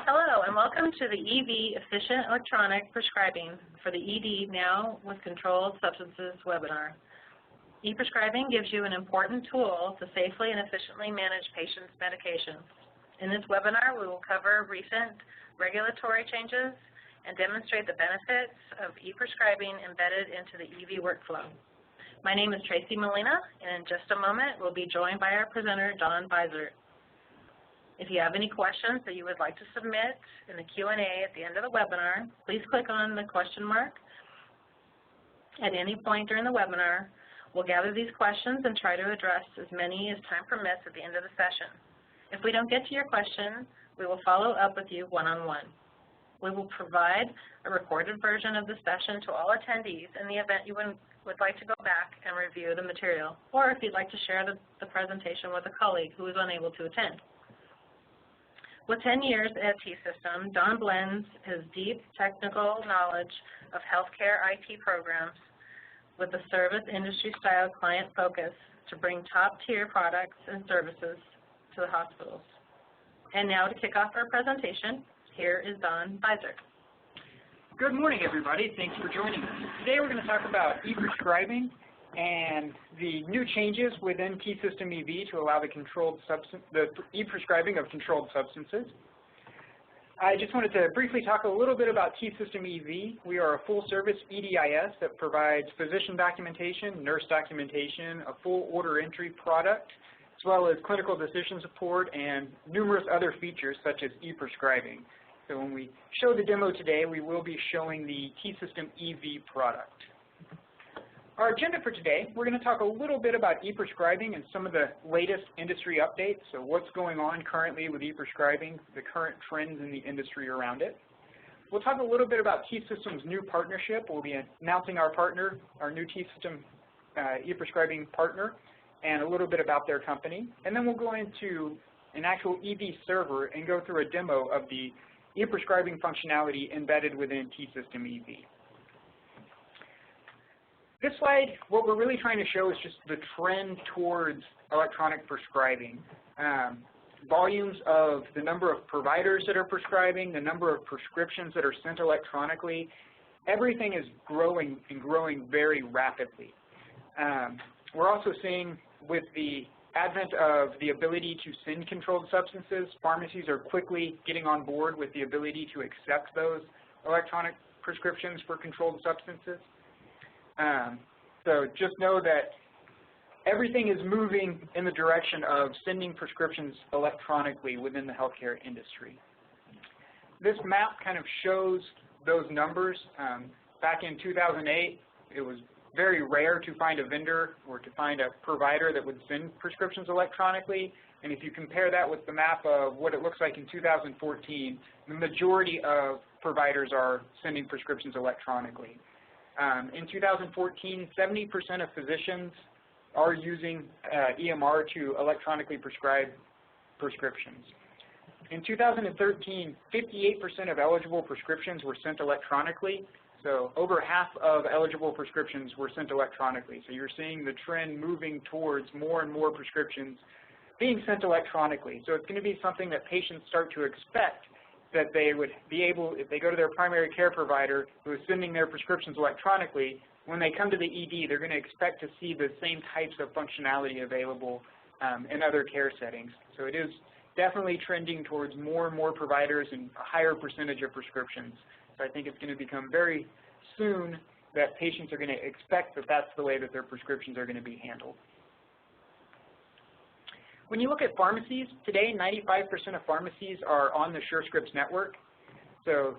Hello, and welcome to the EV Efficient Electronic Prescribing for the ED Now with Controlled Substances webinar. E-Prescribing gives you an important tool to safely and efficiently manage patients' medications. In this webinar, we will cover recent regulatory changes and demonstrate the benefits of e-prescribing embedded into the EV workflow. My name is Tracy Molina, and in just a moment, we'll be joined by our presenter, Don Beisert. If you have any questions that you would like to submit in the Q&A at the end of the webinar, please click on the question mark at any point during the webinar. We'll gather these questions and try to address as many as time permits at the end of the session. If we don't get to your question, we will follow up with you one-on-one. We will provide a recorded version of the session to all attendees in the event you would like to go back and review the material, or if you'd like to share the presentation with a colleague who is unable to attend. With 10 years at T-System, Don blends his deep technical knowledge of healthcare IT programs with a service industry-style client focus to bring top-tier products and services to the hospitals. And now to kick off our presentation, here is Don Beisert. Good morning, everybody. Thanks for joining us. Today we're going to talk about e-prescribing and the new changes within T-System EV to allow the e-prescribing of controlled substances. I just wanted to briefly talk a little bit about T-System EV. We are a full-service EDIS that provides physician documentation, nurse documentation, a full order entry product, as well as clinical decision support and numerous other features such as e-prescribing. So when we show the demo today, we will be showing the T-System EV product. Our agenda for today, we're going to talk a little bit about e-prescribing and some of the latest industry updates, so what's going on currently with e-prescribing, the current trends in the industry around it. We'll talk a little bit about T-System's new partnership. We'll be announcing our partner, our new T-System e-prescribing partner, and a little bit about their company. And then we'll go into an actual EV server and go through a demo of the e-prescribing functionality embedded within T-System EV. This slide, what we're really trying to show is just the trend towards electronic prescribing. Volumes of the number of providers that are prescribing, the number of prescriptions that are sent electronically, everything is growing and growing very rapidly. We're also seeing with the advent of the ability to send controlled substances, pharmacies are quickly getting on board with the ability to accept those electronic prescriptions for controlled substances. So just know that everything is moving in the direction of sending prescriptions electronically within the healthcare industry. This map kind of shows those numbers. Back in 2008, it was very rare to find a vendor or to find a provider that would send prescriptions electronically. And if you compare that with the map of what it looks like in 2014, the majority of providers are sending prescriptions electronically. In 2014, 70% of physicians are using EMR to electronically prescribe prescriptions. In 2013, 58% of eligible prescriptions were sent electronically. So over half of eligible prescriptions were sent electronically. So you're seeing the trend moving towards more and more prescriptions being sent electronically. So it's going to be something that patients start to expect that they would be able, if they go to their primary care provider who is sending their prescriptions electronically, when they come to the ED, they're going to expect to see the same types of functionality available in other care settings. So it is definitely trending towards more and more providers and a higher percentage of prescriptions. So I think it's going to become very soon that patients are going to expect that that's the way that their prescriptions are going to be handled. When you look at pharmacies, today 95% of pharmacies are on the SureScripts network. So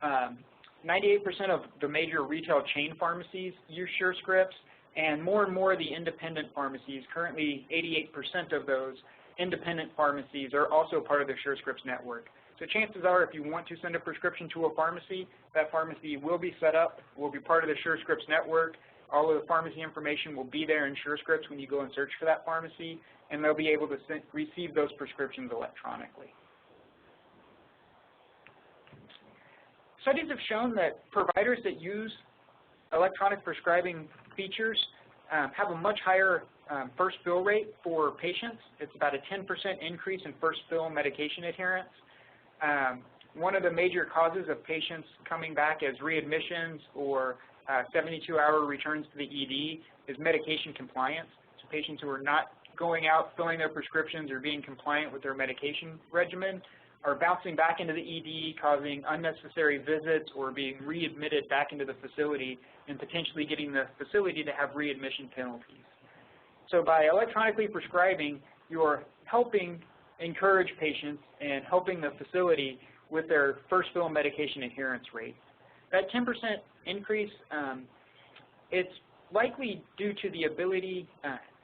98% of the major retail chain pharmacies use SureScripts, and more of the independent pharmacies, currently 88% of those independent pharmacies are also part of the SureScripts network. So chances are if you want to send a prescription to a pharmacy, that pharmacy will be set up, will be part of the SureScripts network. All of the pharmacy information will be there in SureScripts when you go and search for that pharmacy, and they'll be able to receive those prescriptions electronically. Studies have shown that providers that use electronic prescribing features have a much higher first fill rate for patients. It's about a 10% increase in first fill medication adherence. one of the major causes of patients coming back as readmissions or 72-hour returns to the ED is medication compliance. So patients who are not going out, filling their prescriptions, or being compliant with their medication regimen are bouncing back into the ED, causing unnecessary visits or being readmitted back into the facility and potentially getting the facility to have readmission penalties. So by electronically prescribing, you are helping encourage patients and helping the facility with their first fill medication adherence rate. That 10% increase, it's likely due to the ability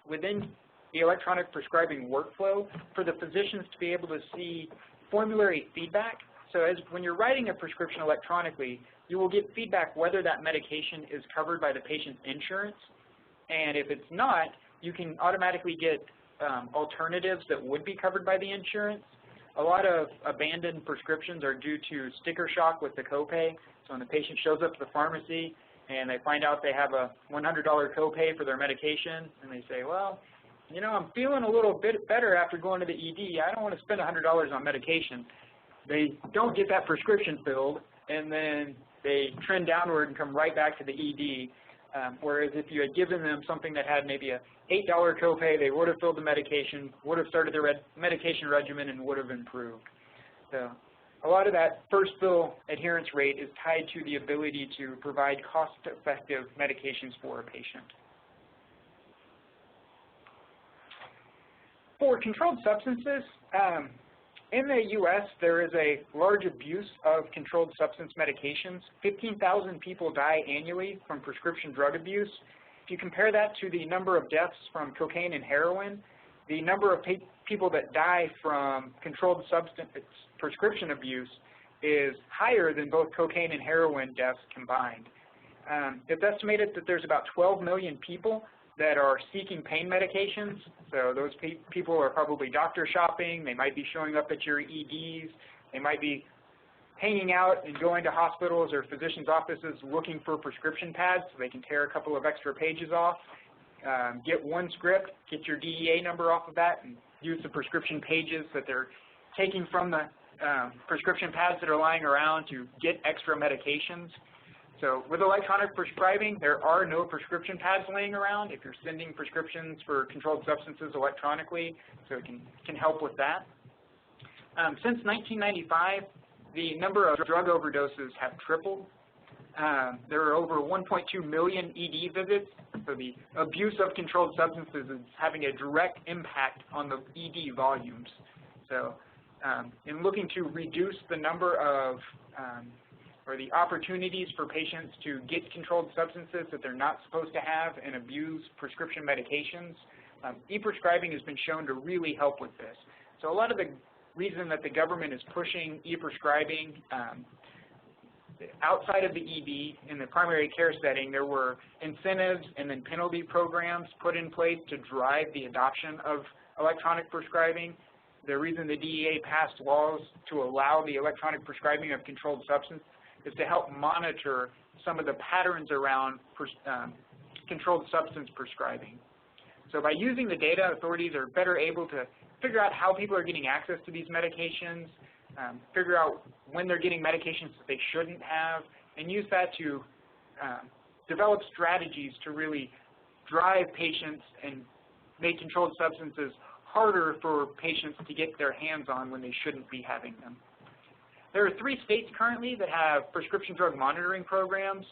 within the electronic prescribing workflow for the physicians to be able to see formulary feedback. So when you're writing a prescription electronically, you will get feedback whether that medication is covered by the patient's insurance. And if it's not, you can automatically get alternatives that would be covered by the insurance. A lot of abandoned prescriptions are due to sticker shock with the copay. So when the patient shows up to the pharmacy and they find out they have a $100 copay for their medication, and they say, well, you know, I'm feeling a little bit better after going to the ED. I don't want to spend $100 on medication. They don't get that prescription filled, and then they trend downward and come right back to the ED. Whereas if you had given them something that had maybe a $8 copay, they would have filled the medication, would have started their medication regimen, and would have improved. So a lot of that first fill adherence rate is tied to the ability to provide cost-effective medications for a patient. For controlled substances, in the U.S., there is a large abuse of controlled substance medications. 15,000 people die annually from prescription drug abuse. If you compare that to the number of deaths from cocaine and heroin, the number of people that die from controlled substance prescription abuse is higher than both cocaine and heroin deaths combined. It's estimated that there's about 12 million people that are seeking pain medications. So those people are probably doctor shopping. They might be showing up at your EDs. They might be hanging out and going to hospitals or physicians' offices looking for prescription pads so they can tear a couple of extra pages off, get one script, get your DEA number off of that, and use the prescription pages that they're taking from the prescription pads that are lying around to get extra medications. So with electronic prescribing, there are no prescription pads laying around if you're sending prescriptions for controlled substances electronically, so it can help with that. Since 1995, the number of drug overdoses have tripled. There are over 1.2 million ED visits, so the abuse of controlled substances is having a direct impact on the ED volumes. So in looking to reduce the number of or the opportunities for patients to get controlled substances that they're not supposed to have and abuse prescription medications, e-prescribing has been shown to really help with this. So a lot of the reason that the government is pushing e-prescribing outside of the ED in the primary care setting, there were incentives and then penalty programs put in place to drive the adoption of electronic prescribing. The reason the DEA passed laws to allow the electronic prescribing of controlled substances is to help monitor some of the patterns around controlled substance prescribing. So by using the data, authorities are better able to figure out how people are getting access to these medications, figure out when they're getting medications that they shouldn't have, and use that to develop strategies to really drive patients and make controlled substances harder for patients to get their hands on when they shouldn't be having them. There are 3 states currently that have prescription drug monitoring programs.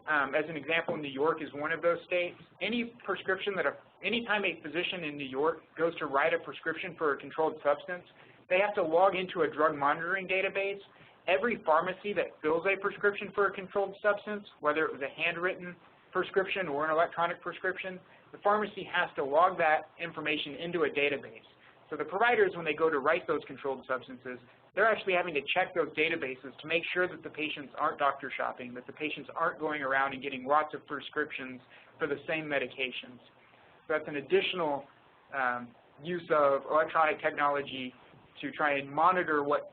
As an example, New York is one of those states. Anytime a physician in New York goes to write a prescription for a controlled substance, they have to log into a drug monitoring database. Every pharmacy that fills a prescription for a controlled substance, whether it was a handwritten prescription or an electronic prescription, the pharmacy has to log that information into a database. So the providers, when they go to write those controlled substances, they're actually having to check those databases to make sure that the patients aren't doctor shopping, that the patients aren't going around and getting lots of prescriptions for the same medications. So that's an additional use of electronic technology to try and monitor what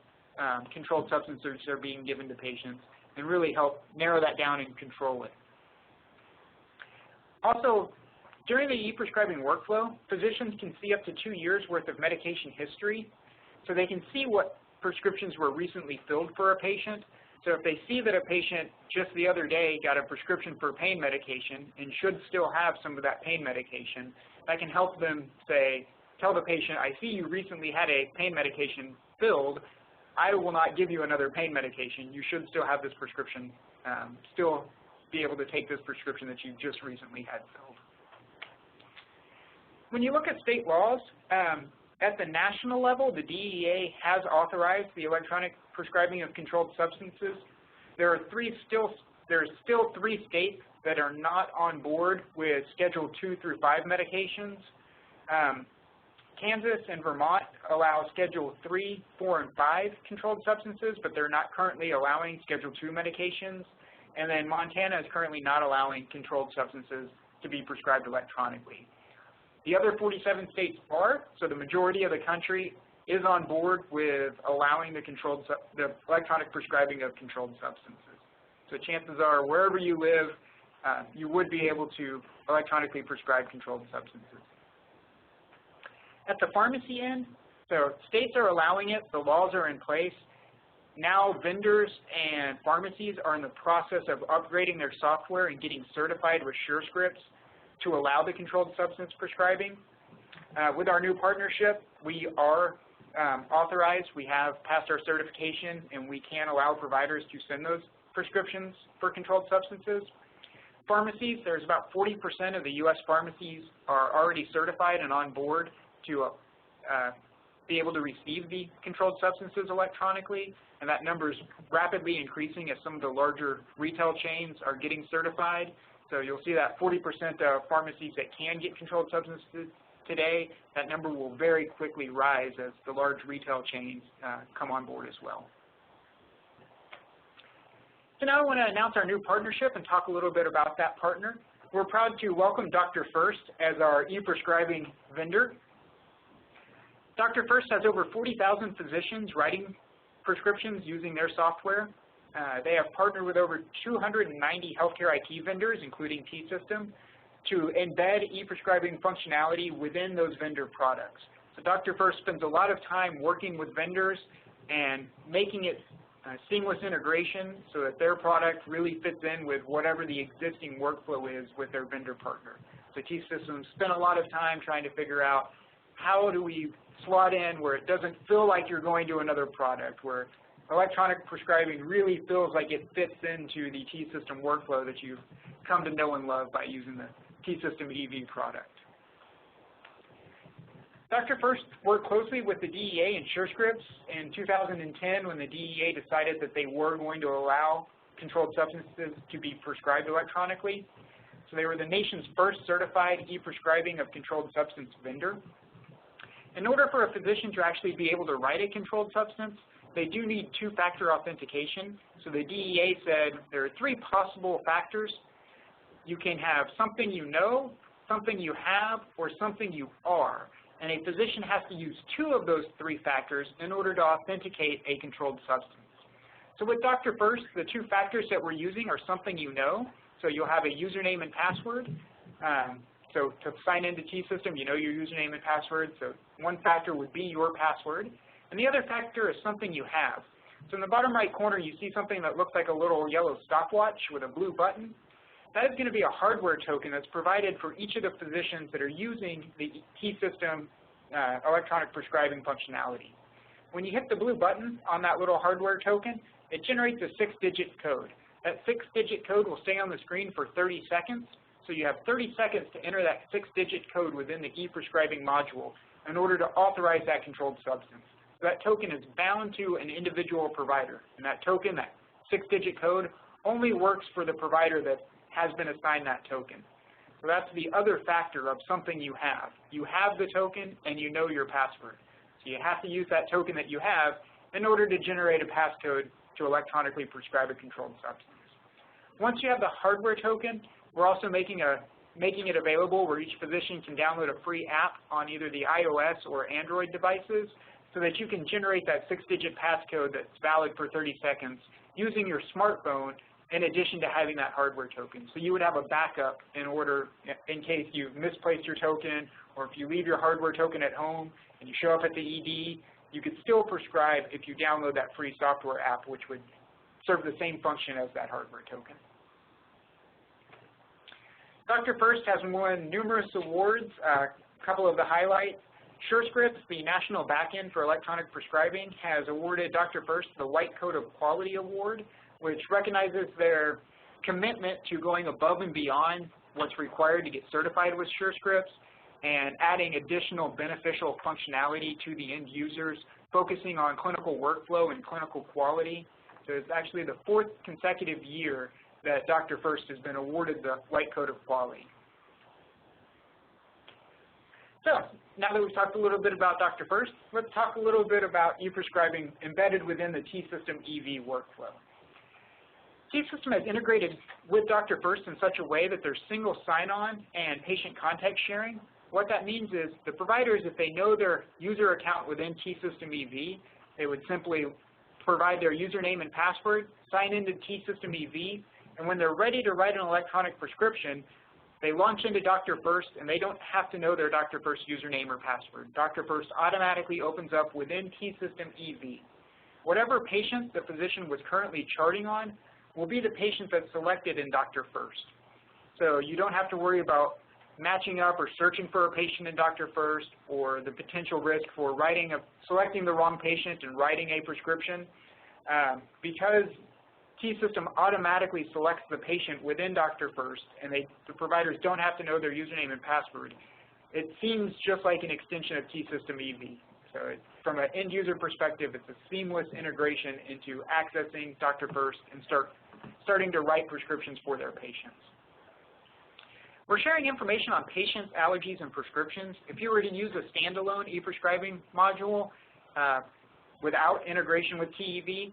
controlled substances are being given to patients and really help narrow that down and control it. Also, during the e-prescribing workflow, physicians can see up to 2 years worth of medication history, so they can see what prescriptions were recently filled for a patient. So if they see that a patient just the other day got a prescription for pain medication and should still have some of that pain medication, that can help them say, tell the patient, I see you recently had a pain medication filled. I will not give you another pain medication. You should still have this prescription, still be able to take this prescription that you just recently had filled. When you look at state laws, at the national level, the DEA has authorized the electronic prescribing of controlled substances. There are still 3 states that are not on board with Schedule 2 through 5 medications. Kansas and Vermont allow Schedule 3, 4, and 5 controlled substances, but they're not currently allowing Schedule 2 medications. And then Montana is currently not allowing controlled substances to be prescribed electronically. The other 47 states are, so the majority of the country is on board with allowing the electronic prescribing of controlled substances. So chances are, wherever you live, you would be able to electronically prescribe controlled substances. At the pharmacy end, so states are allowing it, the laws are in place. Now vendors and pharmacies are in the process of upgrading their software and getting certified with SureScripts to allow the controlled substance prescribing. With our new partnership, we are authorized, we have passed our certification, and we can allow providers to send those prescriptions for controlled substances. Pharmacies, there's about 40% of the U.S. pharmacies are already certified and on board to be able to receive the controlled substances electronically, and that number is rapidly increasing as some of the larger retail chains are getting certified. So you'll see that 40% of pharmacies that can get controlled substances today, that number will very quickly rise as the large retail chains come on board as well. So now I want to announce our new partnership and talk a little bit about that partner. We're proud to welcome DrFirst as our e-prescribing vendor. DrFirst has over 40,000 physicians writing prescriptions using their software. They have partnered with over 290 healthcare IT vendors, including T-System, to embed e-prescribing functionality within those vendor products. So DrFirst spends a lot of time working with vendors and making it seamless integration so that their product really fits in with whatever the existing workflow is with their vendor partner. So T-System spent a lot of time trying to figure out how do we slot in where it doesn't feel like you're going to another product, where electronic prescribing really feels like it fits into the T-System workflow that you've come to know and love by using the T-System EV product. DrFirst worked closely with the DEA and SureScripts in 2010 when the DEA decided that they were going to allow controlled substances to be prescribed electronically. So they were the nation's first certified e-prescribing of controlled substance vendor. In order for a physician to actually be able to write a controlled substance, they do need 2-factor authentication. So the DEA said there are 3 possible factors. You can have something you know, something you have, or something you are. And a physician has to use 2 of those 3 factors in order to authenticate a controlled substance. So with DrFirst, the 2 factors that we're using are something you know. So you'll have a username and password. So to sign into T-System, you know your username and password. So one factor would be your password. And the other factor is something you have. So in the bottom right corner, you see something that looks like a little yellow stopwatch with a blue button. That is going to be a hardware token that's provided for each of the physicians that are using the T-System electronic prescribing functionality. When you hit the blue button on that little hardware token, it generates a 6-digit code. That 6-digit code will stay on the screen for 30 seconds. So you have 30 seconds to enter that 6-digit code within the e-prescribing module in order to authorize that controlled substance. So that token is bound to an individual provider. And that token, that 6-digit code, only works for the provider that has been assigned that token. So that's the other factor of something you have. You have the token and you know your password. So you have to use that token that you have in order to generate a passcode to electronically prescribe a controlled substance. Once you have the hardware token, we're also making it available where each physician can download a free app on either the iOS or Android devices so that you can generate that 6-digit passcode that's valid for 30 seconds using your smartphone in addition to having that hardware token. So you would have a backup in case you've misplaced your token, or if you leave your hardware token at home and you show up at the ED, you could still prescribe if you download that free software app, which would serve the same function as that hardware token. DrFirst has won numerous awards. A couple of the highlights. SureScripts, the national backend for electronic prescribing, has awarded DrFirst the White Coat of Quality Award, which recognizes their commitment to going above and beyond what's required to get certified with SureScripts and adding additional beneficial functionality to the end users, focusing on clinical workflow and clinical quality. So it's actually the 4th consecutive year that DrFirst has been awarded the White Coat of Quality. So now that we've talked a little bit about DrFirst, let's talk a little bit about e-prescribing embedded within the T-System EV workflow. T-System has integrated with DrFirst in such a way that there's single sign-on and patient contact sharing. What that means is the providers, if they know their user account within T-System EV, they would simply provide their username and password, sign into T-System EV, and when they're ready to write an electronic prescription, they launch into DrFirst, and they don't have to know their DrFirst username or password. DrFirst automatically opens up within T-System EV. Whatever patient the physician was currently charting on will be the patient that's selected in DrFirst. So you don't have to worry about matching up or searching for a patient in DrFirst, or the potential risk for selecting the wrong patient and writing a prescription. Because T-System automatically selects the patient within DrFirst, and the providers don't have to know their username and password, it seems just like an extension of T-System EV. So from an end user perspective, it's a seamless integration into accessing DrFirst and starting to write prescriptions for their patients. We're sharing information on patients, allergies, and prescriptions. If you were to use a standalone e-prescribing module without integration with TEV,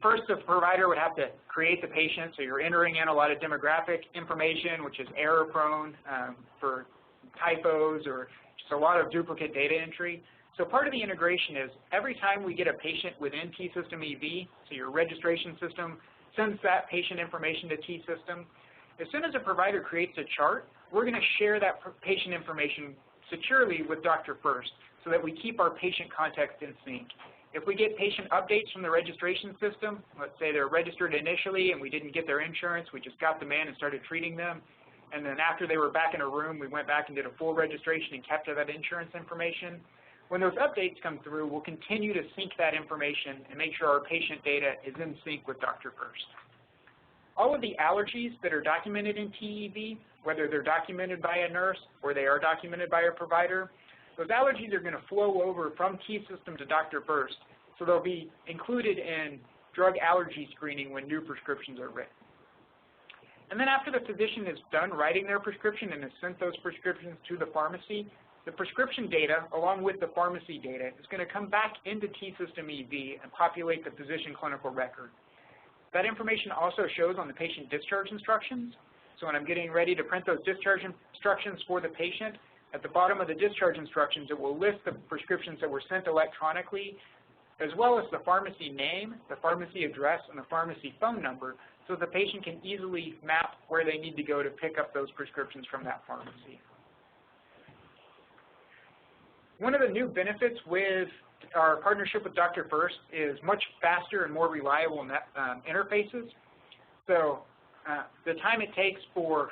first the provider would have to create the patient, so you're entering in a lot of demographic information, which is error-prone for typos or just a lot of duplicate data entry. So part of the integration is every time we get a patient within T-System EV, so your registration system sends that patient information to T-System. As soon as a provider creates a chart, we're going to share that patient information securely with DrFirst so that we keep our patient context in sync. If we get patient updates from the registration system, let's say they're registered initially and we didn't get their insurance, we just got them in and started treating them, and then after they were back in a room, we went back and did a full registration and captured that insurance information. When those updates come through, we'll continue to sync that information and make sure our patient data is in sync with DrFirst. All of the allergies that are documented in TEV, whether they're documented by a nurse or they are documented by a provider, those allergies are going to flow over from T-System to DrFirst, so they'll be included in drug allergy screening when new prescriptions are written. And then after the physician is done writing their prescription and has sent those prescriptions to the pharmacy, the prescription data, along with the pharmacy data, is going to come back into T-System EV and populate the physician clinical record. That information also shows on the patient discharge instructions. So when I'm getting ready to print those discharge instructions for the patient, at the bottom of the discharge instructions, it will list the prescriptions that were sent electronically, as well as the pharmacy name, the pharmacy address, and the pharmacy phone number, so the patient can easily map where they need to go to pick up those prescriptions from that pharmacy. One of the new benefits with our partnership with DrFirst is much faster and more reliable interfaces. So the time it takes for,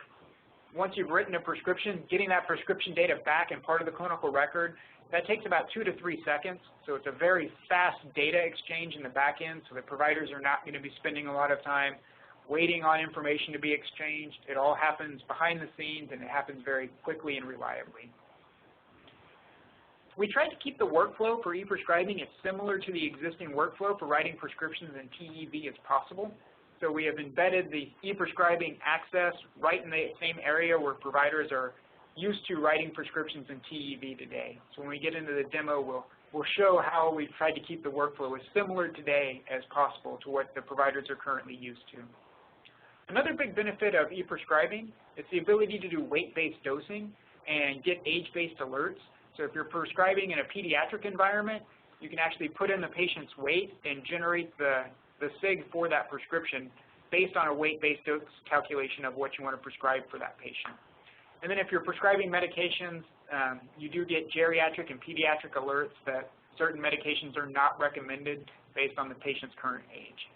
once you've written a prescription, getting that prescription data back and part of the clinical record, that takes about 2 to 3 seconds. So it's a very fast data exchange in the back end, so the providers are not going to be spending a lot of time waiting on information to be exchanged. It all happens behind the scenes, and it happens very quickly and reliably. We tried to keep the workflow for e-prescribing as similar to the existing workflow for writing prescriptions in TEV as possible. So we have embedded the e-prescribing access right in the same area where providers are used to writing prescriptions in TEV today. So when we get into the demo, we'll show how we've tried to keep the workflow as similar today as possible to what the providers are currently used to. Another big benefit of e-prescribing is the ability to do weight-based dosing and get age-based alerts. So if you're prescribing in a pediatric environment, you can actually put in the patient's weight and generate the SIG for that prescription based on a weight-based dose calculation of what you want to prescribe for that patient. And then if you're prescribing medications, you do get geriatric and pediatric alerts that certain medications are not recommended based on the patient's current age.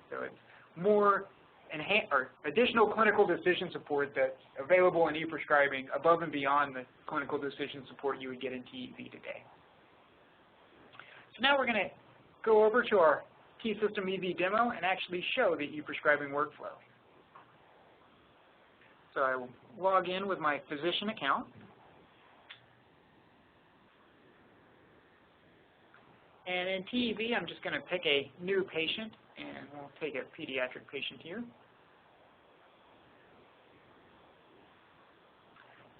So it's more additional clinical decision support that's available in e-prescribing above and beyond the clinical decision support you would get in TEV today. So now we're going to go over to our T-System EV demo and actually show the e-prescribing workflow. So I will log in with my physician account. And in TEV, I'm just going to pick a new patient, and we'll take a pediatric patient here.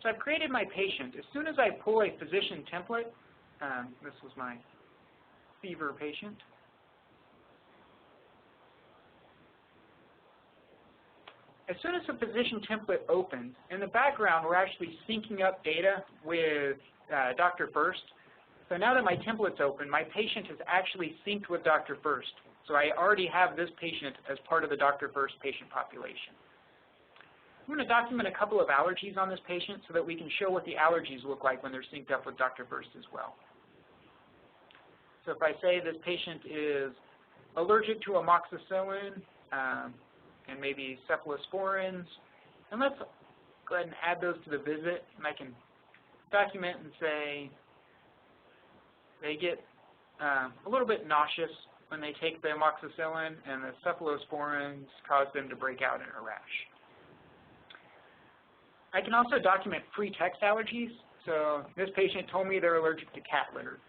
So I've created my patient. As soon as I pull a physician template, this was my fever patient. As soon as the physician template opens, in the background we're actually syncing up data with DrFirst. So now that my template's open, my patient is actually synced with DrFirst. So I already have this patient as part of the DrFirst patient population. I'm going to document a couple of allergies on this patient so that we can show what the allergies look like when they're synced up with DrFirst as well. So if I say this patient is allergic to amoxicillin and maybe cephalosporins, and let's go ahead and add those to the visit, and I can document and say they get a little bit nauseous when they take the amoxicillin, and the cephalosporins cause them to break out in a rash. I can also document free text allergies. So this patient told me they're allergic to cat litter.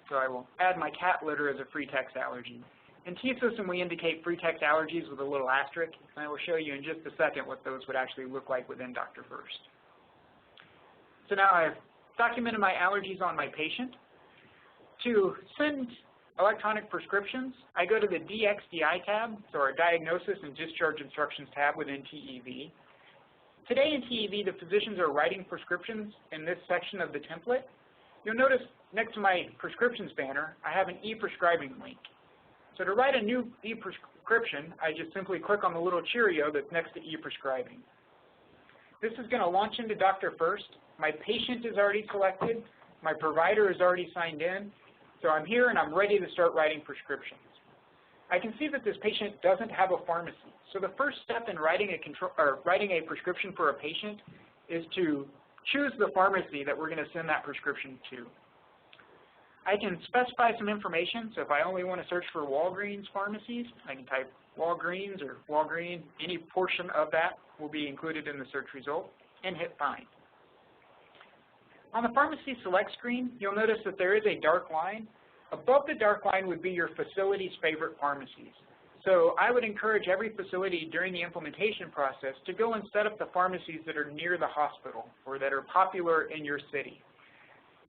So I will add my cat litter as a free text allergy. In T-System, we indicate free text allergies with a little asterisk, and I will show you in just a second what those would actually look like within DrFirst. So now I've documented my allergies on my patient. To send electronic prescriptions, I go to the DXDI tab, so our Diagnosis and Discharge Instructions tab within TEV. Today in TEV, the physicians are writing prescriptions in this section of the template. You'll notice next to my prescriptions banner, I have an e-prescribing link. So to write a new e-prescription, I just simply click on the little Cheerio that's next to e-prescribing. This is going to launch into DrFirst. My patient is already selected. My provider is already signed in. So I'm here and I'm ready to start writing prescriptions. I can see that this patient doesn't have a pharmacy. So the first step in writing a prescription for a patient is to choose the pharmacy that we're going to send that prescription to. I can specify some information. So if I only want to search for Walgreens pharmacies, I can type Walgreens or Walgreen. Any portion of that will be included in the search result, and hit Find. On the Pharmacy Select screen, you'll notice that there is a dark line. Above the dark line would be your facility's favorite pharmacies. So I would encourage every facility during the implementation process to go and set up the pharmacies that are near the hospital or that are popular in your city.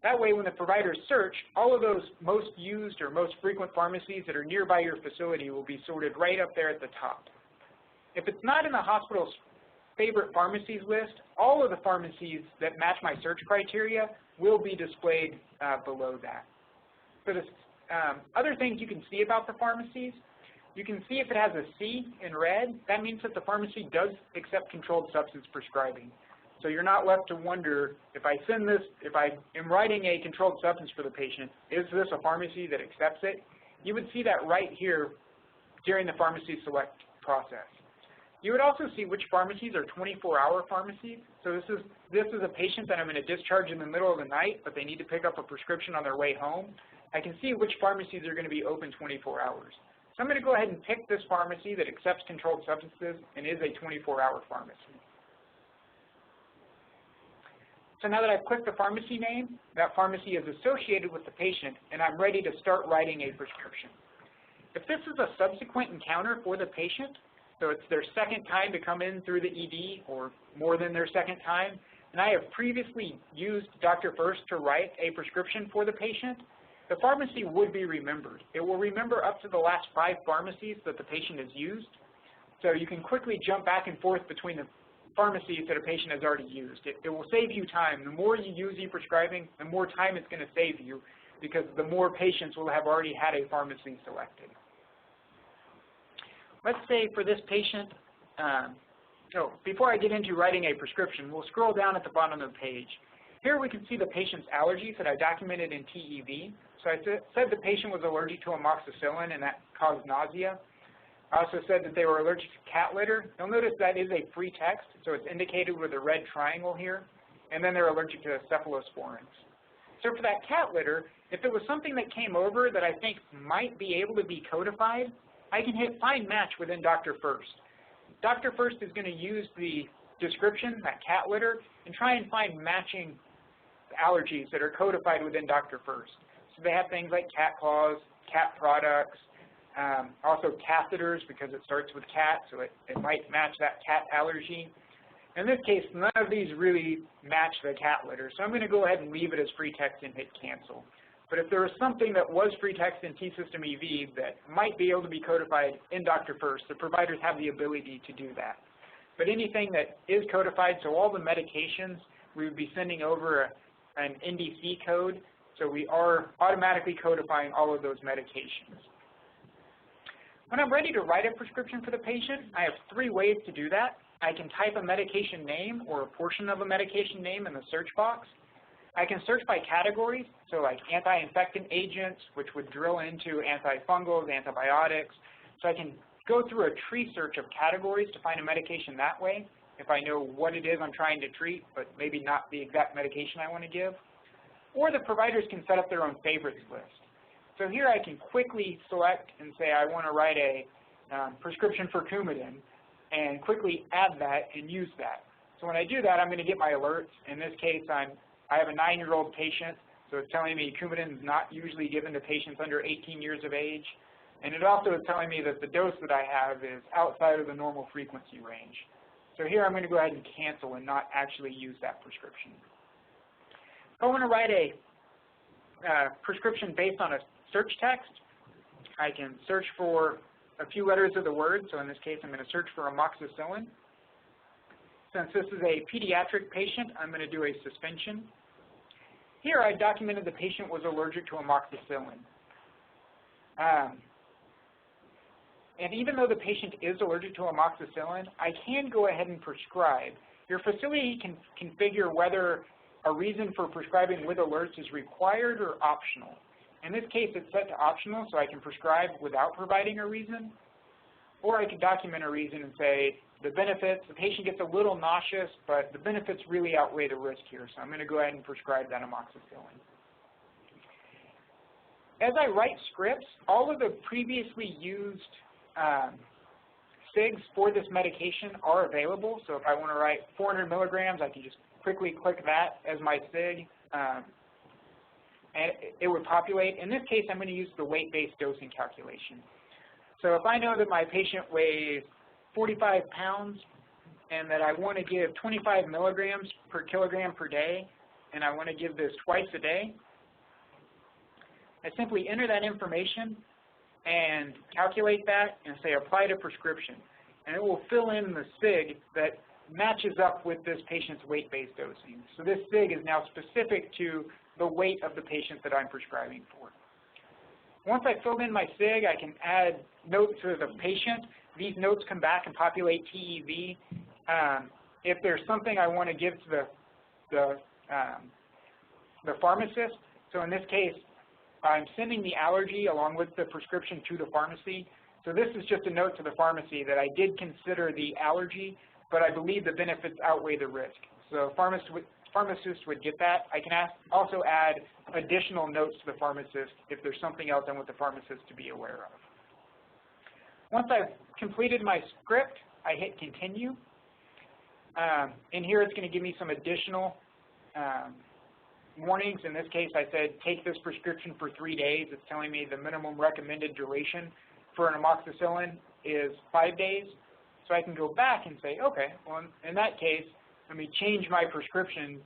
That way, when the providers search, all of those most used or most frequent pharmacies that are nearby your facility will be sorted right up there at the top. If it's not in the hospital's favorite pharmacies list, all of the pharmacies that match my search criteria will be displayed below that. For the other things you can see about the pharmacies, you can see if it has a C in red, that means that the pharmacy does accept controlled substance prescribing. So you're not left to wonder, if I send this, if I am writing a controlled substance for the patient, is this a pharmacy that accepts it? You would see that right here during the pharmacy select process. You would also see which pharmacies are 24-hour pharmacies. So this is a patient that I'm going to discharge in the middle of the night, but they need to pick up a prescription on their way home. I can see which pharmacies are going to be open 24 hours. So I'm going to go ahead and pick this pharmacy that accepts controlled substances and is a 24-hour pharmacy. So now that I've clicked the pharmacy name, that pharmacy is associated with the patient, and I'm ready to start writing a prescription. If this is a subsequent encounter for the patient, so it's their second time to come in through the ED or more than their second time, and I have previously used DrFirst to write a prescription for the patient, the pharmacy would be remembered. It will remember up to the last 5 pharmacies that the patient has used. So you can quickly jump back and forth between the pharmacies that a patient has already used. It will save you time. The more you use e-prescribing, the more time it's going to save you because the more patients will have already had a pharmacy selected. Let's say for this patient, before I get into writing a prescription, we'll scroll down at the bottom of the page. Here we can see the patient's allergies that I documented in TEV. So I said the patient was allergic to amoxicillin and that caused nausea. I also said that they were allergic to cat litter. You'll notice that is a free text, so it's indicated with a red triangle here. And then they're allergic to cephalosporins. So for that cat litter, if it was something that came over that I think might be able to be codified, I can hit Find Match within DrFirst. DrFirst is going to use the description, that cat litter, and try and find matching allergies that are codified within DrFirst. So they have things like cat claws, cat products, also catheters because it starts with cat, so it might match that cat allergy. In this case, none of these really match the cat litter, so I'm going to go ahead and leave it as free text and hit cancel. But if there was something that was free text in T-System EV that might be able to be codified in DrFirst, the providers have the ability to do that. But anything that is codified, so all the medications, we would be sending over an NDC code, so we are automatically codifying all of those medications. When I'm ready to write a prescription for the patient, I have 3 ways to do that. I can type a medication name or a portion of a medication name in the search box. I can search by categories, so like anti-infectant agents, which would drill into antifungals, antibiotics. So I can go through a tree search of categories to find a medication that way, if I know what it is I'm trying to treat, but maybe not the exact medication I want to give. Or the providers can set up their own favorites list. So here I can quickly select and say I want to write a prescription for Coumadin, and quickly add that and use that. So when I do that, I'm going to get my alerts. In this case, I have a 9-year-old patient, so it's telling me Coumadin is not usually given to patients under 18 years of age. And it also is telling me that the dose that I have is outside of the normal frequency range. So here I'm going to go ahead and cancel and not actually use that prescription. If I want to write a prescription based on a search text, I can search for a few letters of the word. So in this case, I'm going to search for amoxicillin. Since this is a pediatric patient, I'm going to do a suspension. Here I documented the patient was allergic to amoxicillin. And even though the patient is allergic to amoxicillin, I can go ahead and prescribe. Your facility can configure whether a reason for prescribing with alerts is required or optional. In this case, it's set to optional, so I can prescribe without providing a reason. Or I can document a reason and say, the benefits, the patient gets a little nauseous, but the benefits really outweigh the risk here, so I'm going to go ahead and prescribe that amoxicillin. As I write scripts, all of the previously used SIGs for this medication are available. So if I want to write 400 milligrams, I can just quickly click that as my SIG, and it would populate. In this case, I'm going to use the weight-based dosing calculation. So if I know that my patient weighs 45 pounds and that I want to give 25 milligrams per kilogram per day, and I want to give this twice a day, I simply enter that information and calculate that and say apply to prescription. And it will fill in the SIG that matches up with this patient's weight-based dosing. So this SIG is now specific to the weight of the patient that I'm prescribing for. Once I've filled in my SIG, I can add notes to the patient. These notes come back and populate TEV. If there's something I want to give to the pharmacist, so in this case, I'm sending the allergy along with the prescription to the pharmacy. So this is just a note to the pharmacy that I did consider the allergy, but I believe the benefits outweigh the risk. So pharmacist would get that. I can also add additional notes to the pharmacist if there's something else I want the pharmacist to be aware of. Once I've completed my script, I hit continue. And here it's going to give me some additional warnings. In this case, I said take this prescription for 3 days. It's telling me the minimum recommended duration for an amoxicillin is 5 days. So I can go back and say, okay, well, in that case, let me change my prescription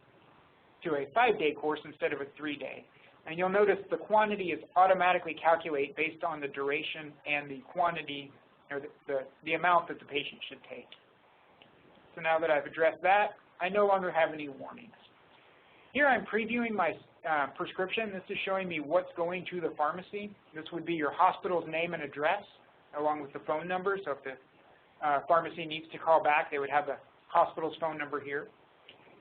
to a 5-day course instead of a 3-day. And you'll notice the quantity is automatically calculated based on the duration and the quantity, or the amount that the patient should take. So now that I've addressed that, I no longer have any warnings. Here I'm previewing my prescription. This is showing me what's going to the pharmacy. This would be your hospital's name and address along with the phone number. So if the pharmacy needs to call back, they would have the hospital's phone number here.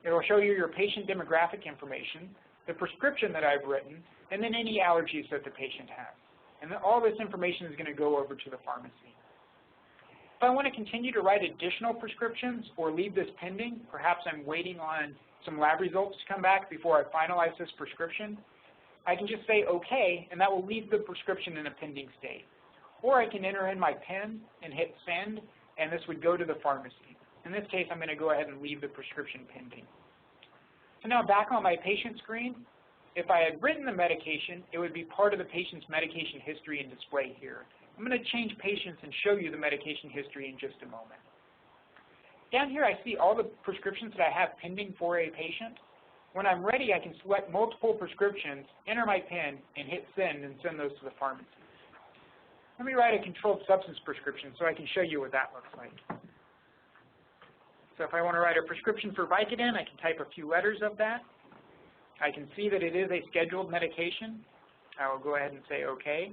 It will show you your patient demographic information, the prescription that I've written, and then any allergies that the patient has. And then all this information is going to go over to the pharmacy. If I want to continue to write additional prescriptions or leave this pending, perhaps I'm waiting on some lab results to come back before I finalize this prescription, I can just say OK, and that will leave the prescription in a pending state. Or I can enter in my PIN and hit send, and this would go to the pharmacy. In this case, I'm going to go ahead and leave the prescription pending. So now back on my patient screen, if I had written the medication, it would be part of the patient's medication history and display here. I'm going to change patients and show you the medication history in just a moment. Down here, I see all the prescriptions that I have pending for a patient. When I'm ready, I can select multiple prescriptions, enter my PIN, and hit send and send those to the pharmacy. Let me write a controlled substance prescription so I can show you what that looks like. So if I want to write a prescription for Vicodin, I can type a few letters of that. I can see that it is a scheduled medication. I will go ahead and say OK.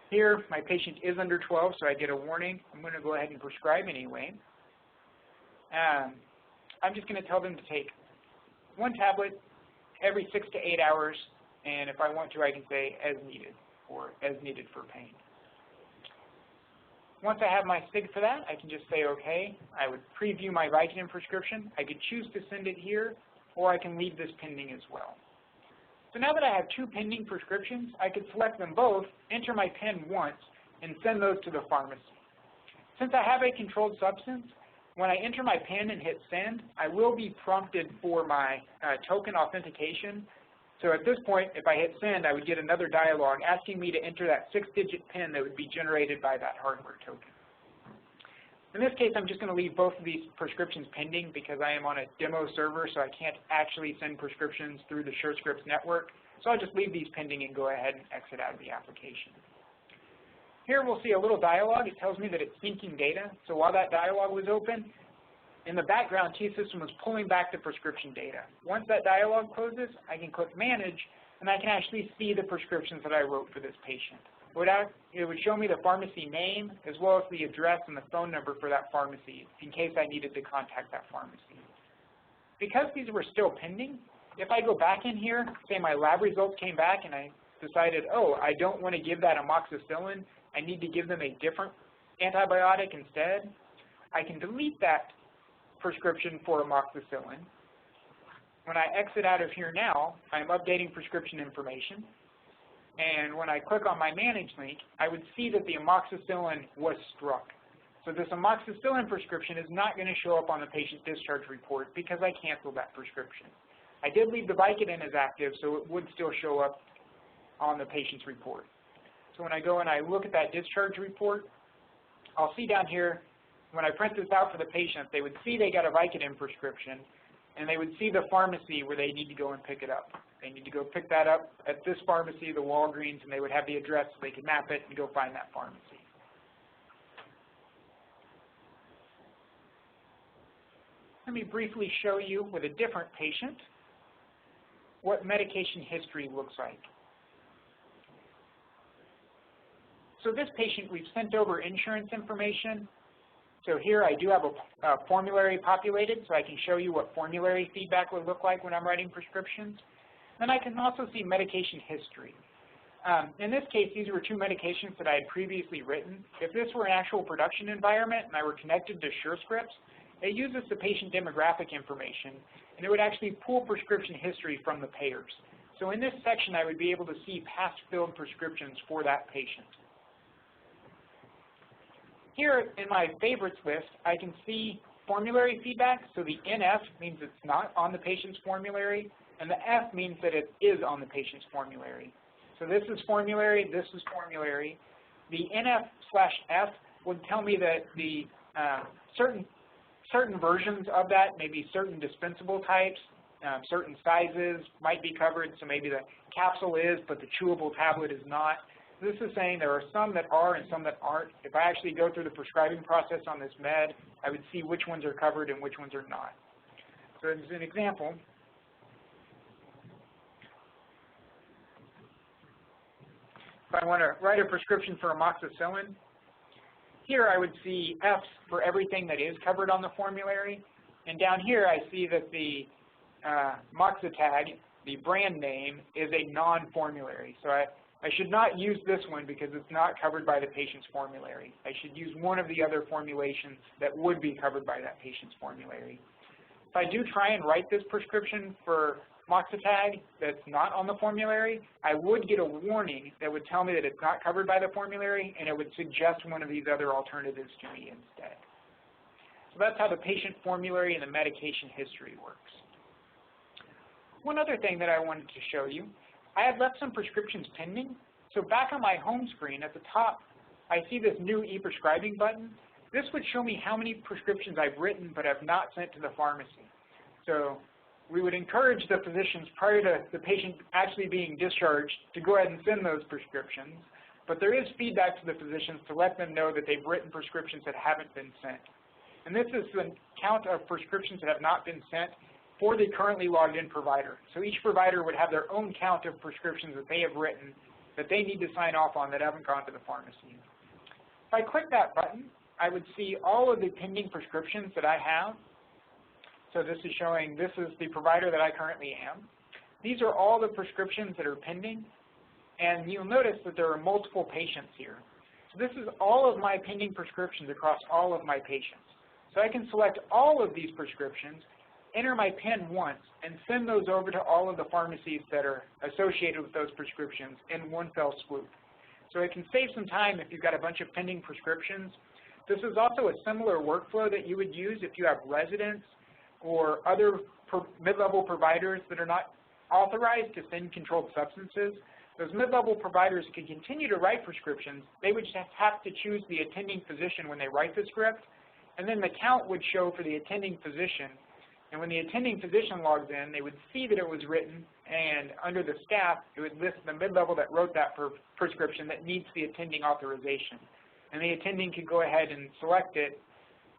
Here, my patient is under 12, so I get a warning. I'm going to go ahead and prescribe anyway. I'm just going to tell them to take 1 tablet every 6 to 8 hours, and if I want to, I can say as needed, or as needed for pain. Once I have my SIG for that, I can just say OK. I would preview my Vicodin prescription. I could choose to send it here, or I can leave this pending as well. So now that I have 2 pending prescriptions, I could select them both, enter my PIN once, and send those to the pharmacy. Since I have a controlled substance, when I enter my PIN and hit send, I will be prompted for my token authentication. So at this point, if I hit send, I would get another dialog asking me to enter that 6-digit PIN that would be generated by that hardware token. In this case, I'm just going to leave both of these prescriptions pending because I am on a demo server, so I can't actually send prescriptions through the SureScripts network. So I'll just leave these pending and go ahead and exit out of the application. Here we'll see a little dialog. It tells me that it's syncing data. So while that dialog was open, in the background, T-System was pulling back the prescription data. Once that dialog closes, I can click Manage, and I can actually see the prescriptions that I wrote for this patient. It would show me the pharmacy name, as well as the address and the phone number for that pharmacy, in case I needed to contact that pharmacy. Because these were still pending, if I go back in here, say my lab results came back, and I decided, oh, I don't want to give that amoxicillin, I need to give them a different antibiotic instead, I can delete that prescription for amoxicillin. When I exit out of here now, I'm updating prescription information. And when I click on my Manage link, I would see that the amoxicillin was struck. So this amoxicillin prescription is not going to show up on the patient discharge report because I canceled that prescription. I did leave the Vicodin as active, so it would still show up on the patient's report. So when I go and I look at that discharge report, I'll see down here, when I print this out for the patient, they would see they got a Vicodin prescription, and they would see the pharmacy where they need to go and pick it up. They need to go pick that up at this pharmacy, the Walgreens, and they would have the address so they could map it and go find that pharmacy. Let me briefly show you with a different patient what medication history looks like. So this patient, we've sent over insurance information. So here I do have a formulary populated, so I can show you what formulary feedback would look like when I'm writing prescriptions. Then I can also see medication history. In this case, these were 2 medications that I had previously written. If this were an actual production environment and I were connected to SureScripts, it uses the patient demographic information, and it would actually pull prescription history from the payers. So in this section, I would be able to see past filled prescriptions for that patient. Here in my favorites list, I can see formulary feedback. So the NF means it's not on the patient's formulary, and the F means that it is on the patient's formulary. So this is formulary, this is formulary. The NF/F would tell me that the certain versions of that, maybe certain dispensable types, certain sizes might be covered. So maybe the capsule is, but the chewable tablet is not. This is saying there are some that are and some that aren't. If I actually go through the prescribing process on this med, I would see which ones are covered and which ones are not. So as an example, if I want to write a prescription for amoxicillin, here I would see Fs for everything that is covered on the formulary. And down here I see that the Moxitag, the brand name, is a non-formulary. So I should not use this one because it's not covered by the patient's formulary. I should use one of the other formulations that would be covered by that patient's formulary. If I do try and write this prescription for Moxitag that's not on the formulary, I would get a warning that would tell me that it's not covered by the formulary, and it would suggest one of these other alternatives to me instead. So that's how the patient formulary and the medication history works. One other thing that I wanted to show you, I have left some prescriptions pending. So back on my home screen at the top, I see this new e-prescribing button. This would show me how many prescriptions I've written but have not sent to the pharmacy. So we would encourage the physicians prior to the patient actually being discharged to go ahead and send those prescriptions. But there is feedback to the physicians to let them know that they've written prescriptions that haven't been sent. And this is the count of prescriptions that have not been sent for the currently logged in provider. So each provider would have their own count of prescriptions that they have written that they need to sign off on that haven't gone to the pharmacy. If I click that button, I would see all of the pending prescriptions that I have. So this is showing this is the provider that I currently am. These are all the prescriptions that are pending, and you'll notice that there are multiple patients here. So this is all of my pending prescriptions across all of my patients. So I can select all of these prescriptions, enter my PIN once, and send those over to all of the pharmacies that are associated with those prescriptions in one fell swoop. So it can save some time if you've got a bunch of pending prescriptions. This is also a similar workflow that you would use if you have residents or other mid-level providers that are not authorized to send controlled substances. Those mid-level providers can continue to write prescriptions. They would just have to choose the attending physician when they write the script, and then the count would show for the attending physician. And when the attending physician logs in, they would see that it was written, and under the staff, it would list the mid-level that wrote that prescription that needs the attending authorization. And the attending could go ahead and select it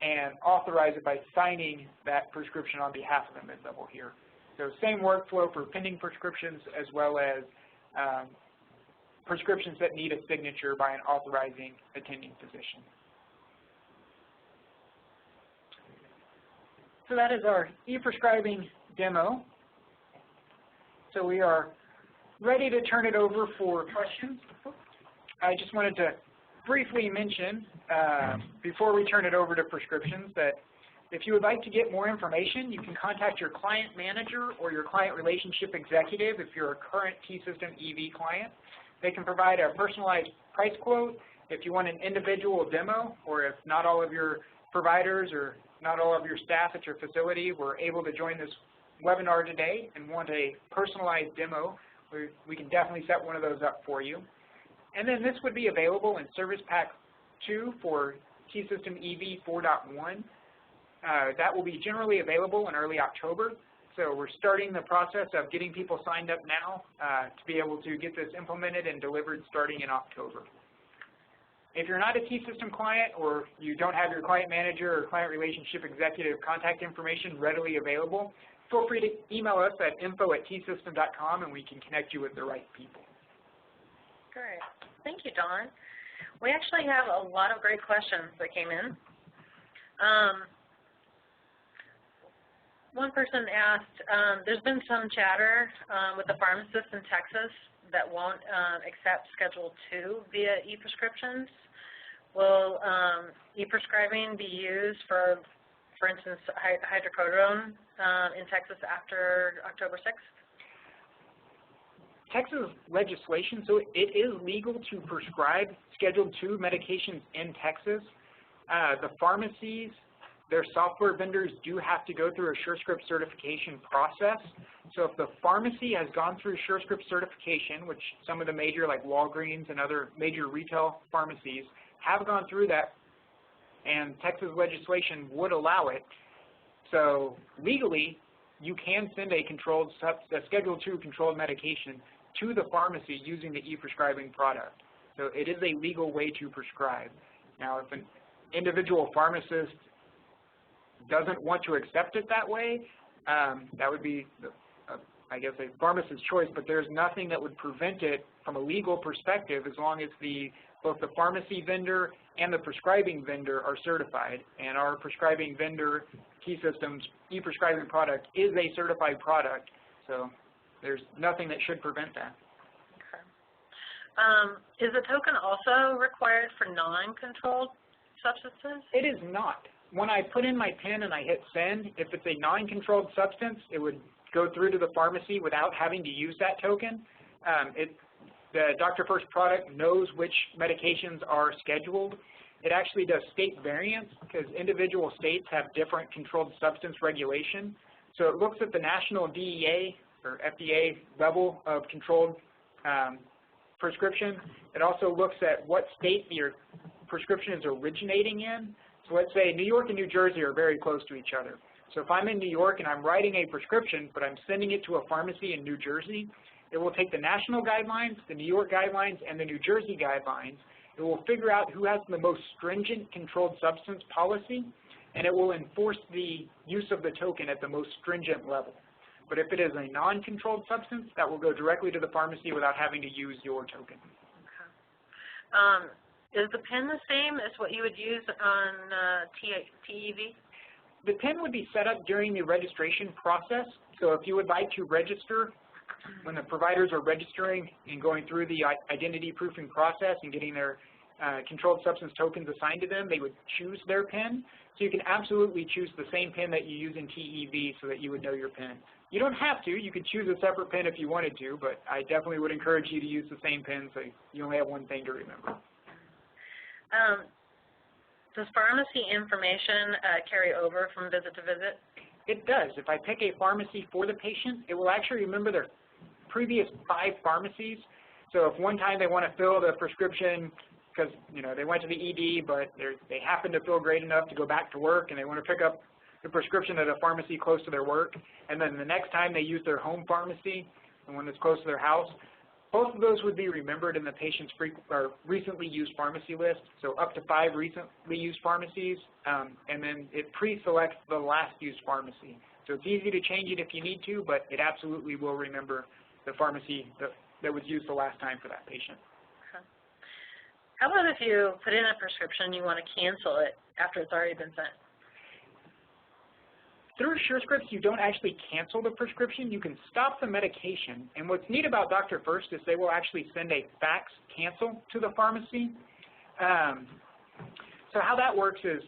and authorize it by signing that prescription on behalf of the mid-level here. So same workflow for pending prescriptions as well as prescriptions that need a signature by an authorizing attending physician. So that is our e-prescribing demo. So we are ready to turn it over for questions. I just wanted to briefly mention before we turn it over to prescriptions that if you would like to get more information, you can contact your client manager or your client relationship executive if you're a current T-System EV client. They can provide a personalized price quote if you want an individual demo, or if not all of your providers or not all of your staff at your facility were able to join this webinar today and want a personalized demo, we can definitely set one of those up for you. And then this would be available in Service Pack 2 for T-System EV 4.1. That will be generally available in early October. So we're starting the process of getting people signed up now to be able to get this implemented and delivered starting in October. If you're not a T-System client or you don't have your client manager or client relationship executive contact information readily available, feel free to email us at info@tsystem.com and we can connect you with the right people. Great. Thank you, Don. We actually have a lot of great questions that came in. One person asked, there's been some chatter with the pharmacists in Texas that won't accept Schedule II via e-prescriptions. Will e-prescribing be used for instance, hydrocodone in Texas after October 6th? Texas legislation, so it is legal to prescribe Schedule II medications in Texas. The pharmacies, their software vendors do have to go through a SureScript certification process. So if the pharmacy has gone through SureScript certification, which some of the major like Walgreens and other major retail pharmacies have gone through that, and Texas legislation would allow it, so legally you can send a Schedule II controlled medication to the pharmacy using the e-prescribing product. So it is a legal way to prescribe. Now, if an individual pharmacist doesn't want to accept it that way, that would be, I guess, a pharmacist's choice, but there's nothing that would prevent it from a legal perspective as long as the both the pharmacy vendor and the prescribing vendor are certified, and our prescribing vendor, Key Systems e-prescribing product is a certified product, so there's nothing that should prevent that. Okay. Is the token also required for non-controlled substances? It is not. When I put in my PIN and I hit send, if it's a non-controlled substance, it would go through to the pharmacy without having to use that token. The DrFirst product knows which medications are scheduled. It actually does state variance because individual states have different controlled substance regulation. So it looks at the national DEA or FDA level of controlled prescription. It also looks at what state your prescription is originating in. So let's say New York and New Jersey are very close to each other. So if I'm in New York and I'm writing a prescription, but I'm sending it to a pharmacy in New Jersey, it will take the national guidelines, the New York guidelines, and the New Jersey guidelines. It will figure out who has the most stringent controlled substance policy, and it will enforce the use of the token at the most stringent level. But if it is a non-controlled substance, that will go directly to the pharmacy without having to use your token. Okay. Is the PIN the same as what you would use on TEV? The PIN would be set up during the registration process. So if you would like to register, when the providers are registering and going through the identity proofing process and getting their controlled substance tokens assigned to them, they would choose their PIN. So you can absolutely choose the same PIN that you use in TEV so that you would know your PIN. You don't have to. You could choose a separate PIN if you wanted to, but I definitely would encourage you to use the same PIN so you only have one thing to remember. Does pharmacy information carry over from visit to visit? It does. If I pick a pharmacy for the patient, it will actually remember their previous 5 pharmacies. So if one time they want to fill the prescription because they went to the ED, but they happen to feel great enough to go back to work and they want to pick up the prescription at a pharmacy close to their work, and then the next time they use their home pharmacy, the one that's close to their house, both of those would be remembered in the patient's recently used pharmacy list, so up to 5 recently used pharmacies, and then it pre-selects the last used pharmacy. So it's easy to change it if you need to, but it absolutely will remember the pharmacy that was used the last time for that patient. Okay. How about if you put in a prescription and you want to cancel it after it's already been sent? Through SureScripts, you don't actually cancel the prescription. You can stop the medication. And what's neat about DrFirst is they will actually send a fax cancel to the pharmacy. So how that works is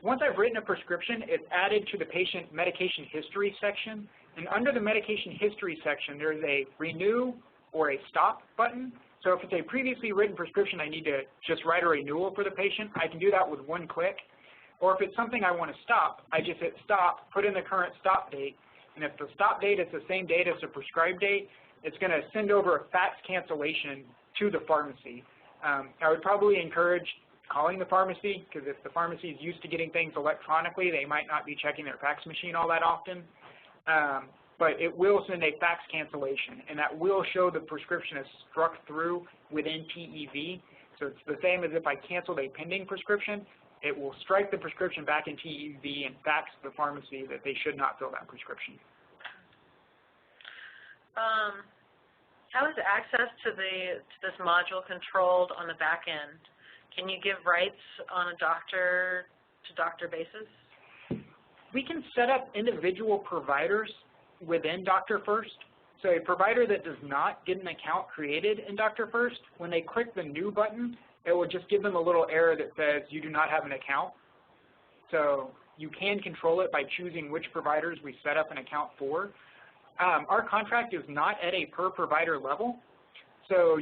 once I've written a prescription, it's added to the patient medication history section. And under the medication history section, there's a renew or a stop button. So if it's a previously written prescription, I need to just write a renewal for the patient. I can do that with one click. Or if it's something I want to stop, I just hit stop, put in the current stop date, and if the stop date is the same date as the prescribed date, it's going to send over a fax cancellation to the pharmacy. I would probably encourage calling the pharmacy, because if the pharmacy is used to getting things electronically, they might not be checking their fax machine all that often. But it will send a fax cancellation, and that will show the prescription is struck through within TEV. So it's the same as if I canceled a pending prescription. It will strike the prescription back in TEV and fax the pharmacy that they should not fill that prescription. How is access to this module controlled on the back end? Can you give rights on a doctor-to-doctor basis? We can set up individual providers within DrFirst. So a provider that does not get an account created in DrFirst, when they click the new button, it will just give them a little error that says you do not have an account. So you can control it by choosing which providers we set up an account for. Our contract is not at a per provider level. So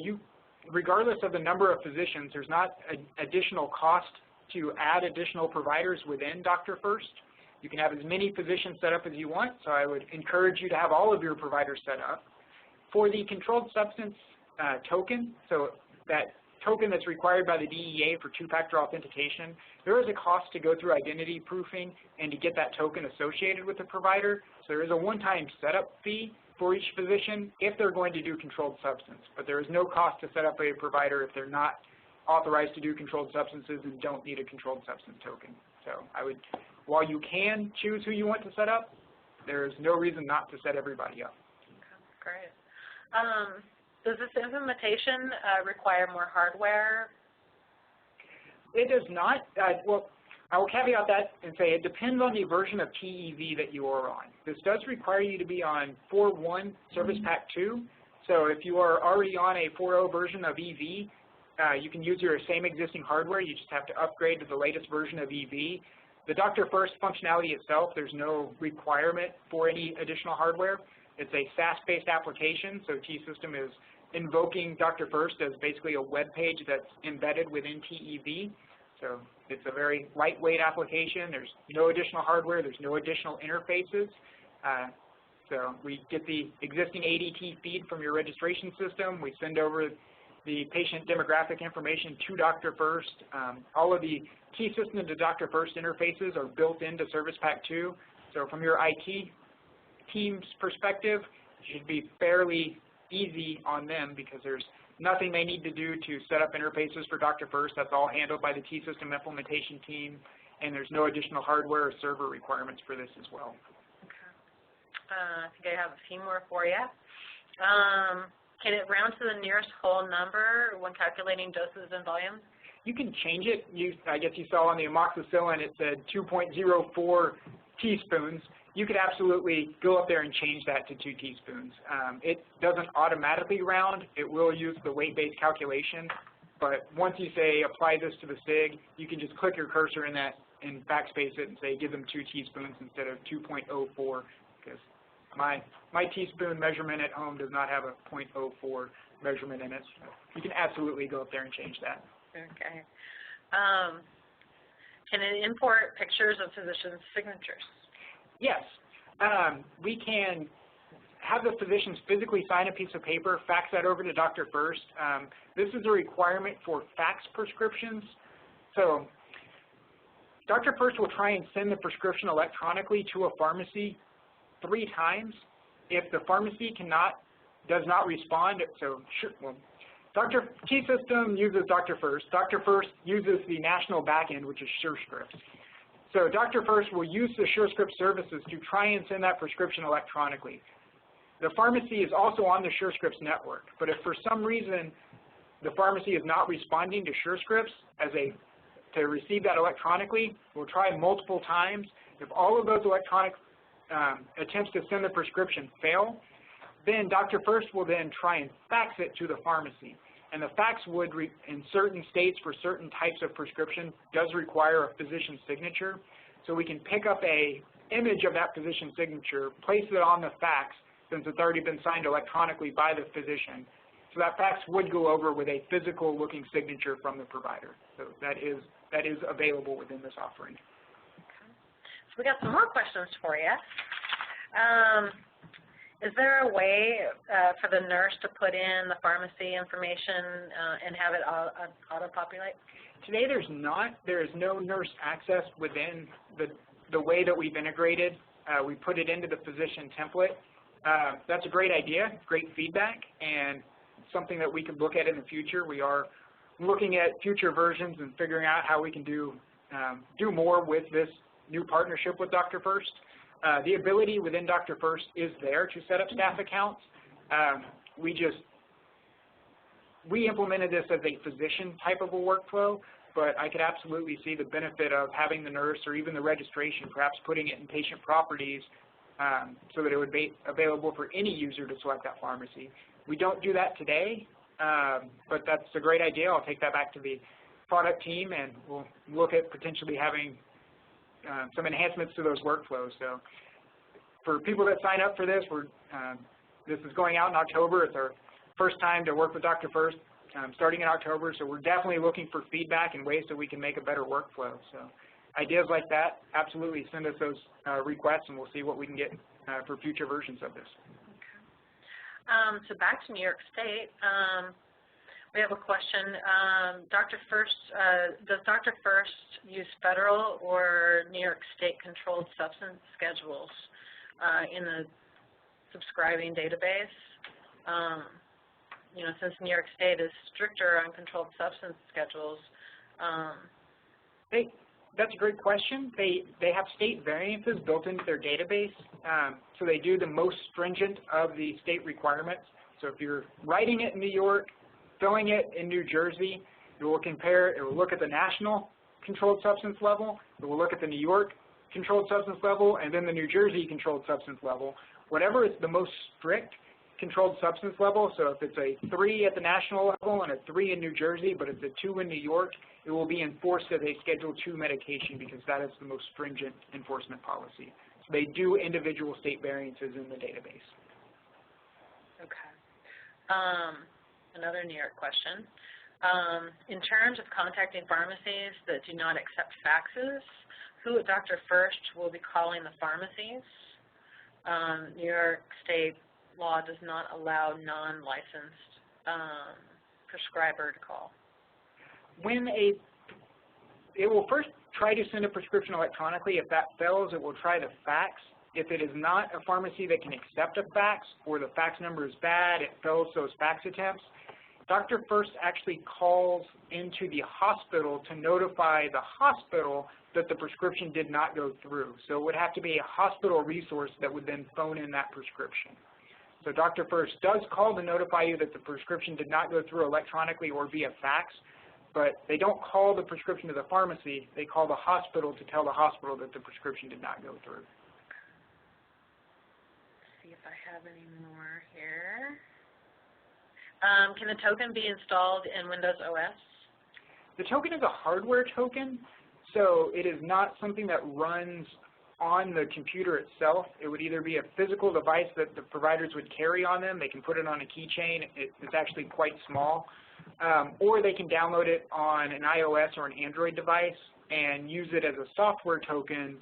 regardless of the number of physicians, there's not an additional cost to add additional providers within DrFirst. You can have as many physicians set up as you want, so I would encourage you to have all of your providers set up. For the controlled substance token, so that token that's required by the DEA for 2-factor authentication, there is a cost to go through identity proofing and to get that token associated with the provider. So there is a one-time setup fee for each physician if they're going to do controlled substance. But there is no cost to set up a provider if they're not authorized to do controlled substances and don't need a controlled substance token. So I would, while you can choose who you want to set up, there's no reason not to set everybody up. Okay, great. Does this implementation require more hardware It does not. Well, I will caveat that and say it depends on the version of TEV that you are on. This does require you to be on 4.1 Service Pack 2. So if you are already on a 4.0 version of EV, you can use your same existing hardware. You just have to upgrade to the latest version of EV. The DrFirst functionality itself, there's no requirement for any additional hardware. It's a SaaS-based application, so T-System is invoking DrFirst as basically a web page that's embedded within TEV. So it's a very lightweight application. There's no additional hardware. There's no additional interfaces. So we get the existing ADT feed from your registration system. We send over the patient demographic information to DrFirst. All of the T-System to DrFirst interfaces are built into Service Pack 2. So from your IT team's perspective, it should be fairly easy on them because there's nothing they need to do to set up interfaces for DrFirst. That's all handled by the T-System implementation team, and there's no additional hardware or server requirements for this as well. I think I have a few more for you. Can it round to the nearest whole number when calculating doses and volume? You can change it. I guess you saw on the amoxicillin it said 2.04 teaspoons. You could absolutely go up there and change that to 2 teaspoons. It doesn't automatically round. It will use the weight-based calculation. But once you say apply this to the SIG, you can just click your cursor in that and backspace it and say give them 2 teaspoons instead of 2.04 because my teaspoon measurement at home does not have a 0.04 measurement in it. So you can absolutely go up there and change that. Okay. Can it import pictures of physicians' signatures? Yes. We can have the physicians physically sign a piece of paper, fax that over to DrFirst. This is a requirement for fax prescriptions. So DrFirst will try and send the prescription electronically to a pharmacy 3 times. If the pharmacy does not respond, so T-System uses DrFirst. DrFirst uses the national backend, which is SureScripts. So DrFirst will use the SureScripts services to try and send that prescription electronically. The pharmacy is also on the SureScripts network, but if for some reason the pharmacy is not responding to SureScripts to receive that electronically, we'll try multiple times. If all of those electronic attempts to send the prescription fail, then DrFirst will then try and fax it to the pharmacy. And the fax would, in certain states for certain types of prescription, does require a physician's signature. So we can pick up an image of that physician's signature, place it on the fax, since it's already been signed electronically by the physician. So that fax would go over with a physical-looking signature from the provider. So that is available within this offering. So we got some more questions for you. Is there a way for the nurse to put in the pharmacy information and have it auto-populate? Today there's not. There is no nurse access within the way that we've integrated. We put it into the physician template. That's a great idea, great feedback, and something that we could look at in the future. We are looking at future versions and figuring out how we can do more with this new partnership with DrFirst. The ability within DrFirst is there to set up staff accounts. We implemented this as a physician type of a workflow, but I could absolutely see the benefit of having the nurse or even the registration, perhaps putting it in patient properties so that it would be available for any user to select that pharmacy. We don't do that today, but that's a great idea. I'll take that back to the product team, and we'll look at potentially having some enhancements to those workflows. So for people that sign up for this, this is going out in October. It's our first time to work with DrFirst starting in October, so we're definitely looking for feedback and ways that we can make a better workflow. So ideas like that, absolutely send us those requests, and we'll see what we can get for future versions of this. Okay. So back to New York State. We have a question. Does DrFirst use federal or New York State controlled substance schedules in the subscribing database? Since New York State is stricter on controlled substance schedules. That's a great question. They have state variances built into their database, so they do the most stringent of the state requirements. So if you're writing it in New York, filling it in New Jersey, It will compare, it will look at the national controlled substance level, it will look at the New York controlled substance level, and then the New Jersey controlled substance level. Whatever is the most strict controlled substance level, so if it's a 3 at the national level and a 3 in New Jersey, but it's a 2 in New York, it will be enforced as a Schedule II medication because that is the most stringent enforcement policy. So they do individual state variances in the database. Okay. Another New York question. In terms of contacting pharmacies that do not accept faxes, who at DrFirst will be calling the pharmacies? New York State law does not allow non-licensed prescriber to call. It will first try to send a prescription electronically. If that fails, it will try the fax. If it is not a pharmacy that can accept a fax, or the fax number is bad, it fails those fax attempts, DrFirst actually calls into the hospital to notify the hospital that the prescription did not go through. So it would have to be a hospital resource that would then phone in that prescription. So DrFirst does call to notify you that the prescription did not go through electronically or via fax, but they don't call the prescription to the pharmacy. They call the hospital to tell the hospital that the prescription did not go through. Let's see if I have any more here. Can the token be installed in Windows OS? The token is a hardware token, so it is not something that runs on the computer itself. It would either be a physical device that the providers would carry on them. They can put it on a keychain. It's actually quite small. Or they can download it on an iOS or an Android device and use it as a software token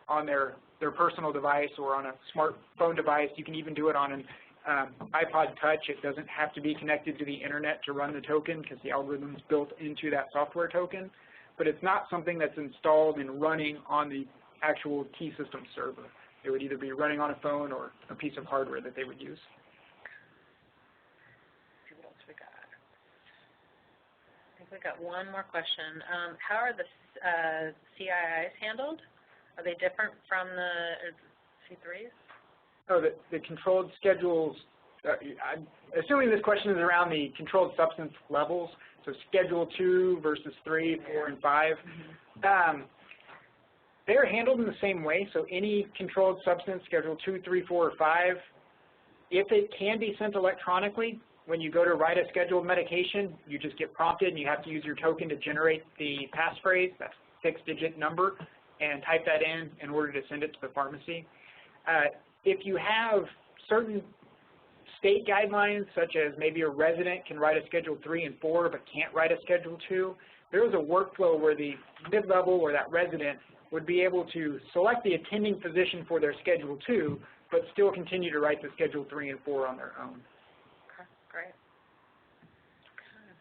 on their personal device or on a smartphone device. You can even do it on an iPod Touch. It doesn't have to be connected to the internet to run the token because the algorithm is built into that software token. But it's not something that's installed and running on the actual key system server. It would either be running on a phone or a piece of hardware that they would use. Let's see what else we got. I think we got one more question. How are the CIIs handled? Are they different from the C3s? Oh, the controlled schedules, I'm assuming this question is around the controlled substance levels, so Schedule 2 versus 3, 4, and 5. They're handled in the same way, so any controlled substance, Schedule 2, 3, 4, or 5, if it can be sent electronically, when you go to write a scheduled medication, you just get prompted and you have to use your token to generate the passphrase, that 6-digit number, and type that in order to send it to the pharmacy. If you have certain state guidelines, such as maybe a resident can write a Schedule 3 and 4 but can't write a Schedule 2, there is a workflow where the mid-level or that resident would be able to select the attending physician for their Schedule 2, but still continue to write the Schedule 3 and 4 on their own. Okay, great. Okay.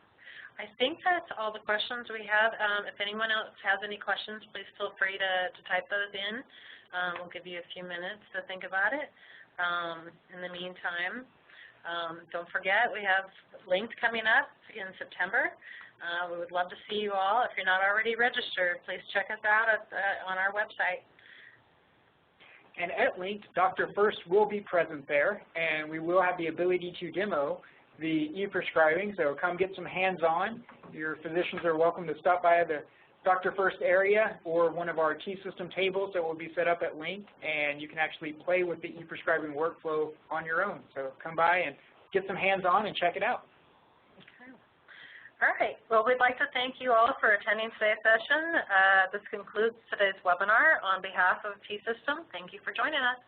I think that's all the questions we have. If anyone else has any questions, please feel free to type those in. We'll give you a few minutes to think about it. In the meantime, don't forget we have Linked coming up in September. We would love to see you all. If you're not already registered, please check us out on our website. And at Linked, DrFirst will be present there, and we will have the ability to demo the e-prescribing, so come get some hands-on. Your physicians are welcome to stop by the DrFirst area or one of our key system tables that will be set up at Linked, and you can actually play with the e-prescribing workflow on your own. So come by and get some hands-on and check it out. Okay. All right. Well, we'd like to thank you all for attending today's session. This concludes today's webinar. On behalf of T-System, thank you for joining us.